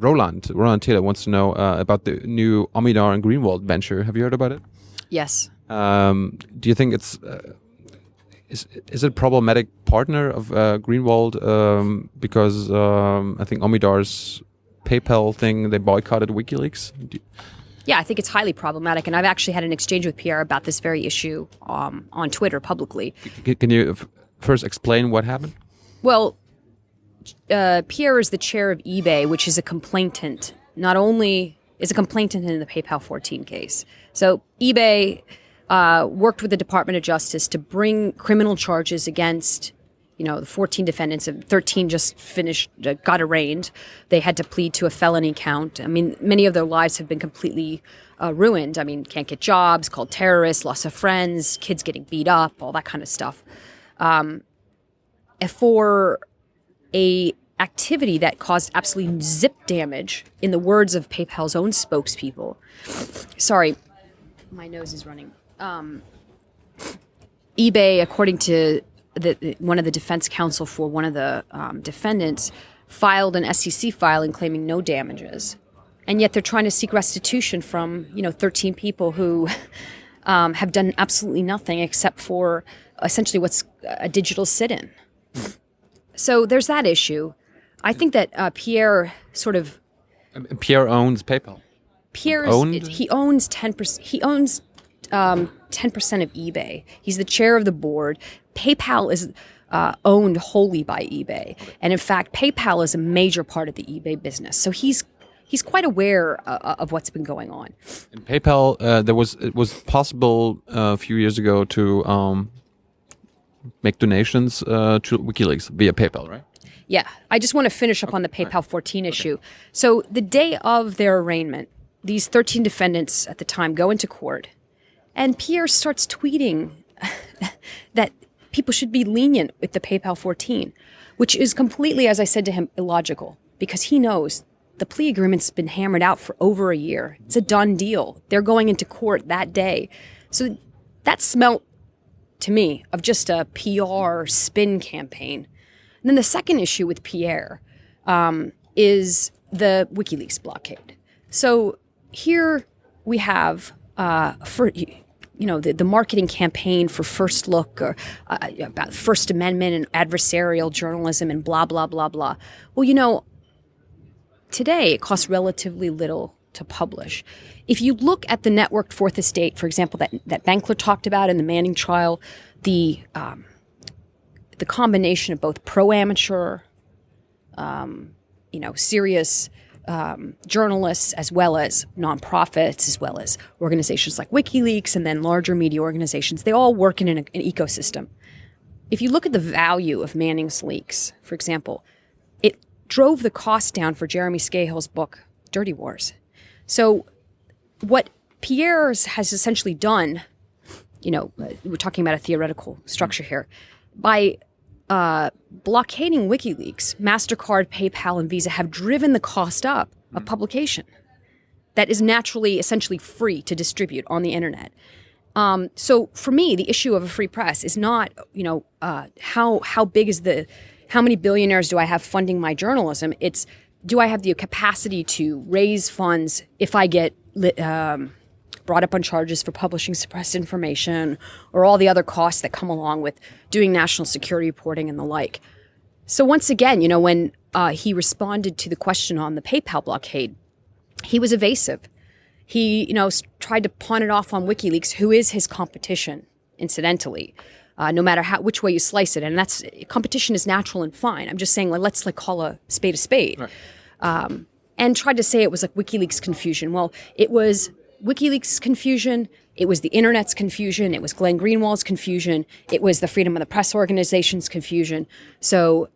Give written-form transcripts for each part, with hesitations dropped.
Roland Thele wants to know about the new Omidyar and Greenwald venture. Have you heard about it? Yes. Do you think it's is it a problematic partner of Greenwald because I think Omidyar's PayPal thing, they boycotted WikiLeaks? Yeah, I think it's highly problematic, and I've actually had an exchange with Pierre about this very issue on Twitter publicly. Can you first explain what happened? Well, Pierre is the chair of eBay, which is a complainant. Not only is a complainant in the PayPal 14 case. So eBay worked with the Department of Justice to bring criminal charges against, the 14 defendants. 13 just got arraigned. They had to plead to a felony count. I mean, many of their lives have been completely ruined. I mean, can't get jobs, called terrorists, loss of friends, kids getting beat up, all that kind of stuff. For a activity that caused absolutely zip damage, in the words of PayPal's own spokespeople. Sorry, my nose is running. eBay, according to one of the defense counsel for one of the defendants, filed an SEC filing claiming no damages. And yet they're trying to seek restitution from, 13 people who have done absolutely nothing except for essentially what's a digital sit-in. So there's that issue. I think that Pierre sort of... Pierre owns PayPal. He owns 10%. He owns 10% of eBay. He's the chair of the board. PayPal is owned wholly by eBay, and in fact, PayPal is a major part of the eBay business. So he's quite aware of what's been going on. In PayPal, it was possible a few years ago to make donations to WikiLeaks via PayPal, right? Yeah, I just want to finish up on the PayPal 14 issue. So the day of their arraignment, these 13 defendants at the time go into court, and Pierre starts tweeting that people should be lenient with the PayPal 14, which is completely, as I said to him, illogical, because he knows the plea agreement's been hammered out for over a year. It's a done deal. They're going into court that day. So that smelt, to me, of just a PR spin campaign. And then the second issue with Pierre is the WikiLeaks blockade. So here we have, the marketing campaign for First Look or about First Amendment and adversarial journalism and blah, blah, blah, blah. Well, today it costs relatively little to publish. If you look at the networked Fourth Estate, for example, that Bankler talked about in the Manning trial, the combination of both pro-amateur, serious journalists, as well as nonprofits, as well as organizations like WikiLeaks, and then larger media organizations, they all work in an ecosystem. If you look at the value of Manning's leaks, for example, it drove the cost down for Jeremy Scahill's book, Dirty Wars. So what Pierre has essentially done, we're talking about a theoretical structure here, by blockading WikiLeaks, MasterCard, PayPal, and Visa have driven the cost up of publication that is naturally, essentially free to distribute on the internet. So for me, the issue of a free press is not, how big is how many billionaires do I have funding my journalism? It's, do I have the capacity to raise funds if I get brought up on charges for publishing suppressed information or all the other costs that come along with doing national security reporting and the like. So once again, when he responded to the question on the PayPal blockade, he was evasive. He, tried to pawn it off on WikiLeaks, who is his competition, incidentally, no matter which way you slice it. And competition is natural and fine. I'm just saying, let's call a spade a spade. Right. And tried to say it was like WikiLeaks confusion. Well, it was WikiLeaks confusion, it was the internet's confusion, it was Glenn Greenwald's confusion, it was the Freedom of the Press Organization's confusion. So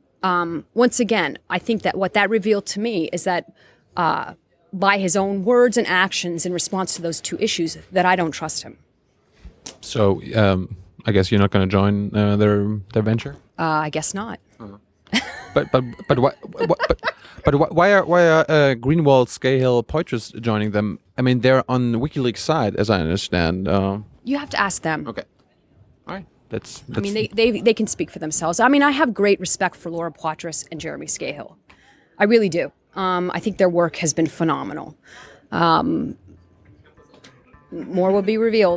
once again, I think that what that revealed to me is that by his own words and actions in response to those two issues, that I don't trust him. So I guess you're not going to join their venture? I guess not. Uh-huh. But why are Greenwald, Scahill, Poitras joining them? I mean, they're on the WikiLeaks side, as I understand. You have to ask them. Okay, all right. That's I mean, they can speak for themselves. I mean, I have great respect for Laura Poitras and Jeremy Scahill. I really do. I think their work has been phenomenal. More will be revealed.